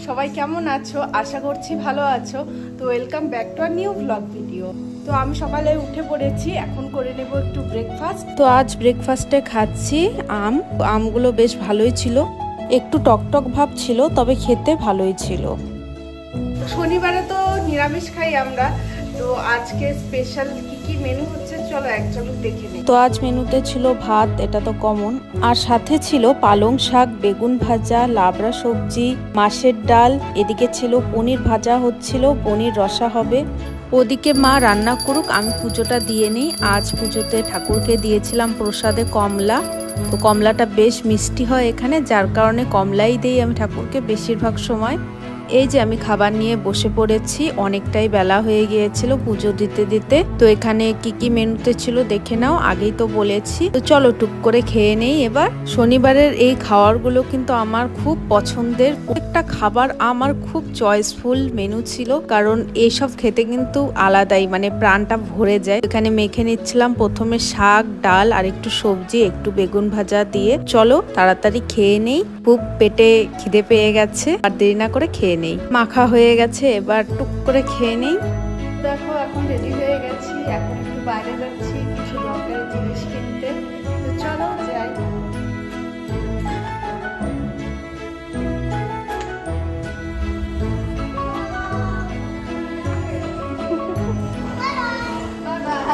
সবাই কেমন আছো? আশা করছি ভালো আছো। তো welcome back to our new blog video. তো আমি সকালে উঠে পড়েছি, এখন করে নেব একটু ব্রেকফাস্ট। তো আজ ব্রেকফাস্টে খাচ্ছি আমগুলো বেশ ভালোই ছিল, একটু টকটক ভাব ছিল, তবে খেতে ভালোই ছিল। শনিবারে তো নিরামিষ খাই আমরা, তো আজকে স্পেশাল কি মেনু হচ্ছে চলো এক ঝলক দেখে নিই। তো আজ মেনুতে ছিল ভাত, এটা তো কমন, আর সাথে ছিল পালং শাক, বেগুন ভাজা, লাবড়া সবজি, মাছের ডাল, এদিকে ছিল পনির ভাজা হচ্ছিল, পনির রসা হবে। ওদিকে মা রান্না করুক, আমি পুজোটা দিয়ে নিই। আজ পুজোতে ঠাকুরকে দিয়েছিলাম প্রসাদে কমলা, তো কমলাটা বেশ মিষ্টি হয় এখানে, যার কারণে কমলাই দেই আমি ঠাকুরকে বেশিরভাগ সময়। এই যে আমি খাবার নিয়ে বসে পড়েছি, অনেকটাই বেলা হয়ে গিয়েছিল পুজো দিতে দিতে। তো এখানে কি মেনুতে ছিল দেখে নাও, আগেই তো বলেছি। তো চলো টুক করে খেয়ে নেই এবার। শনিবারের এই খাবারগুলো কিন্তু আমার খুব পছন্দের, প্রত্যেকটা খাবার আমার খুব চয়েসফুল মেনু ছিল, কারণ এইসব খেতে কিন্তু আলাদাই, মানে প্রাণটা ভরে যায়। এখানে মেখে নিচ্ছিলাম প্রথমে শাক, ডাল আর একটু সবজি, একটু বেগুন ভাজা দিয়ে। চলো তাড়াতাড়ি খেয়ে নেই, খুব পেটে খিদে পেয়ে গেছে, আর দেরি না করে খেয়ে নেই। মাখা হয়ে গেছে, এবার টুক করে খেয়ে নেই। দেখো এখন রেডি হয়ে গেছি, এখন একটু বাইরে যাচ্ছি কিছু দরকারি জিনিস কিনতে। তো চলো যাই।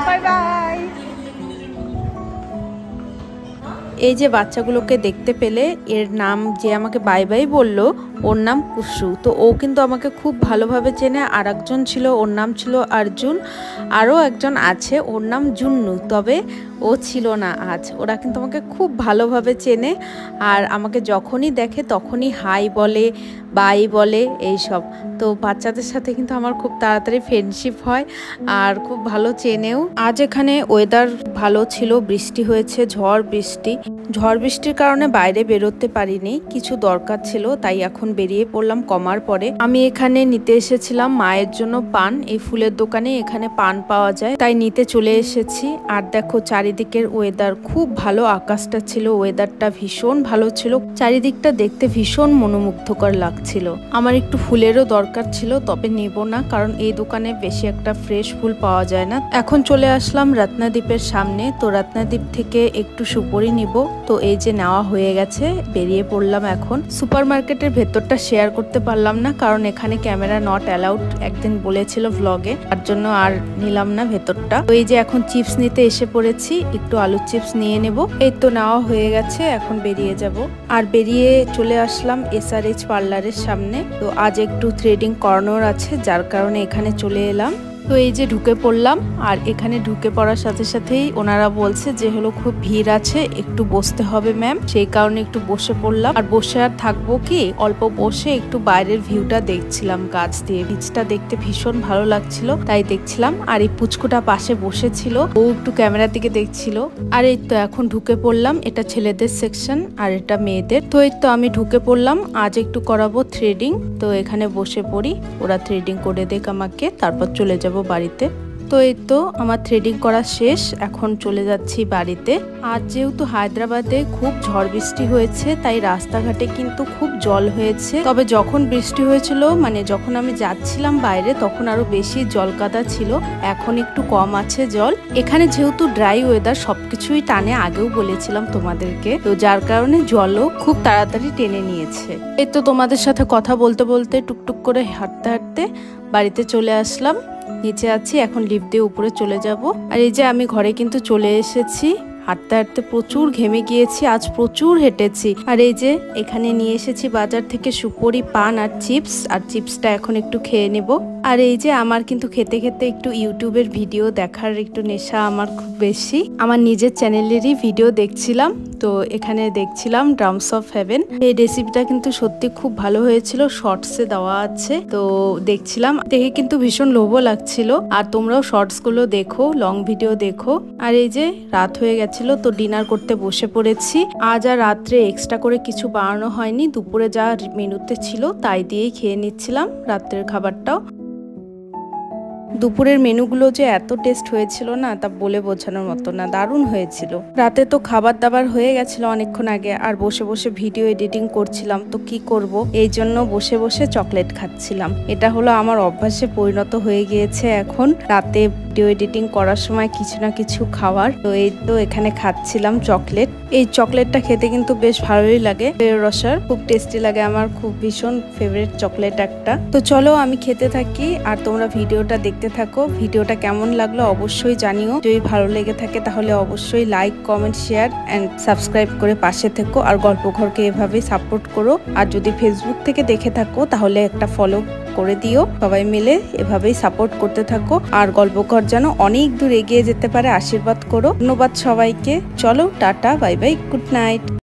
Bye bye. এই যে বাচ্চাগুলোকে দেখতে পেলে, এর নাম যে আমাকে বাই বাই বললো, ওর নাম কুসু। তো ও কিন্তু আমাকে খুব ভালোভাবে চেনে। আর একজন ছিল, ওর নাম ছিল অর্জুন, আরও একজন আছে, ওর নাম জুন্নু, তবে ও ছিল না আজ। ওরা কিন্তু আমাকে খুব ভালোভাবে চেনে, আর আমাকে যখনই দেখে তখনই হাই বলে, বাই বলে, এইসব। তো বাচ্চাদের সাথে কিন্তু আমার খুব তাড়াতাড়ি ফ্রেন্ডশিপ হয়, আর খুব ভালো চেনেও। আজ এখানে ওয়েদার ভালো ছিল, বৃষ্টি হয়েছে, ঝড় বৃষ্টির কারণে বাইরে বেরোতে পারিনি, কিছু দরকার ছিল, তাই এখন বেরিয়ে পড়লাম কমার পরে। আমি এখানে নিতে এসেছিলাম মায়ের জন্য পান, এই ফুলের দোকানে এখানে পান পাওয়া যায়, তাই নিতে চলে এসেছি। আর দেখো চারিদিকের ওয়েদার খুব ভালো, আকাশটা ছিল, ওয়েদারটা ভীষণ ভালো ছিল, চারিদিকটা দেখতে ভীষণ মনোমুগ্ধকর লাগছিল। আমার একটু ফুলেরও দরকার ছিল, তবে নেব না, কারণ এই দোকানে বেশি একটা ফ্রেশ ফুল পাওয়া যায় না। এখন চলে আসলাম রত্নাদ্বীপের সামনে, তো রত্নাদ্বীপ থেকে একটু সুপারি নিব। তো এই যে নেওয়া হয়ে গেছে, বেরিয়ে পড়লাম এখন। সুপার মার্কেটের ভেতরটা শেয়ার করতে পারলাম না, কারণ এখানে ক্যামেরা নট অ্যালাউড, একদিন বলেছিল ভ্লগে, তার জন্য আর নিলাম না ভেতরটা। তো এই যে এখন চিপস নিতে এসে পড়েছি, একটু আলুর চিপস নিয়ে নেব। এই তো নেওয়া হয়ে গেছে, এখন বেরিয়ে যাব। আর বেরিয়ে চলে আসলাম SRH পার্লারের সামনে। তো আজ একটু থ্রেডিং করানোর আছে, যার কারণে এখানে চলে এলাম। তো এই যে ঢুকে পড়লাম, আর এখানে ঢুকে পড়ার সাথে সাথেই ওনারা বলছে যে হলো খুব ভিড় আছে, একটু বসতে হবে ম্যাম, সেই কারণে একটু বসে পড়লাম। আর বসে আর থাকবো কি, অল্প বসে একটু বাইরের ভিউটা দেখছিলাম গাছ দিয়ে, বীজটা দেখতে ভীষণ ভালো লাগছিল, তাই দেখছিলাম। আর এই পুচকুটা পাশে বসেছিল, ও একটু ক্যামেরার দিকে দেখছিল। আর এই তো এখন ঢুকে পড়লাম, এটা ছেলেদের সেকশন আর এটা মেয়েদের। তো এই তো আমি ঢুকে পড়লাম, আজ একটু করাবো থ্রেডিং। তো এখানে বসে পড়ি, ওরা থ্রেডিং করে দেখ আমাকে, তারপর চলে যাব বাড়িতে। তো এই তো আমার থ্রেডিং করা শেষ, এখন চলে যাচ্ছি বাড়িতে। আজ যেহেতু হায়দ্রাবাদে খুব ঝড় বৃষ্টি হয়েছে, তাই রাস্তাঘাটে কিন্তু খুব জল হয়েছে। তবে যখন বৃষ্টি হয়েছিল, মানে যখন আমি যাচ্ছিলাম বাইরে, তখন আরো বেশি জল কাদা ছিল, এখন একটু কম আছে জল। এখানে যেহেতু ড্রাই ওয়েদার, সবকিছুই টানে, আগেও বলেছিলাম তোমাদেরকে, তো যার কারণে জলও খুব তাড়াতাড়ি টেনে নিয়েছে। এই তো তোমাদের সাথে কথা বলতে বলতে, টুকটুক করে হাঁটতে হাঁটতে বাড়িতে চলে আসলাম। নিচে আছি, এখন লিফট দিয়ে উপরে চলে যাব। আর এই যে আমি ঘরে কিন্তু চলে এসেছি। হাঁটতে হাঁটতে প্রচুর ঘেমে গিয়েছি, আজ প্রচুর হেঁটেছি। আর এই যে এখানে নিয়ে এসেছি বাজার থেকে সুপারি, পান আর চিপস, আর চিপসটা এখন একটু খেয়ে নেব। আর এই যে আমার কিন্তু খেতে খেতে একটু ইউটিউবের ভিডিও দেখার একটু নেশা আমার খুব বেশি। আমার নিজের চ্যানেলেরই ভিডিও দেখছিলাম, তো এখানে দেখছিলাম ড্রামস অফ হেভেন। এই রেসিপিটা কিন্তু সত্যি খুব ভালো হয়েছিল, শর্টসে দেওয়া আছে, তো দেখছিলাম, দেখে কিন্তু ভীষণ লোভও লাগছিল। আর তোমরাও শর্টস গুলো দেখো, লং ভিডিও দেখো। আর এই যে রাত হয়ে গেছিল, তো ডিনার করতে বসে পড়েছি। আজ আর রাত্রে এক্সট্রা করে কিছু বানানো হয়নি, দুপুরে যা মেনুতে ছিল তাই দিয়েই খেয়ে নিচ্ছিলাম রাত্রের খাবারটাও। দুপুরের মেনুগুলো যে এত টেস্ট হয়েছিল না তা বলে বোঝানোর মতো না, দারুণ হয়েছিল। রাতে তো খাবার দাবার হয়ে গেছিল অনেকক্ষণ আগে, আর বসে বসে ভিডিও এডিটিং করছিলাম, তো কি করব এই জন্য বসে বসে চকলেট খাচ্ছিলাম। এটা হলো আমার অভ্যাসে পরিণত হয়ে গিয়েছে এখন রাতে ভিডিও এডিটিং করার সময় কিছু না কিছু খাওয়ার। তো এই তো এখানে খাচ্ছিলাম চকলেট। এই চকলেটটা খেতে কিন্তু বেশ ভালোই লাগে, রসার খুব টেস্টি লাগে, আমার খুব ভীষণ ফেভারিট চকলেট একটা। তো চলো আমি খেতে থাকি আর তোমরা ভিডিওটা দেখতে থাকো। ভিডিওটা কেমন লাগলো অবশ্যই জানিও, যদি ভালো লেগে থাকে তাহলে অবশ্যই like, comment, share and subscribe করে পাশে থেকো, আর গল্পঘরকে এভাবেই সাপোর্ট করো। আর যদি ফেসবুক থেকে দেখে থাকো তাহলে একটা ফলো করে দিও। সবাই মিলে এভাবেই সাপোর্ট করতে থাকো, আর গল্পঘর যেন অনেক দূর এগিয়ে যেতে পারে আশীর্বাদ করো। ধন্যবাদ সবাইকে। চলো tata, bye bye, good night.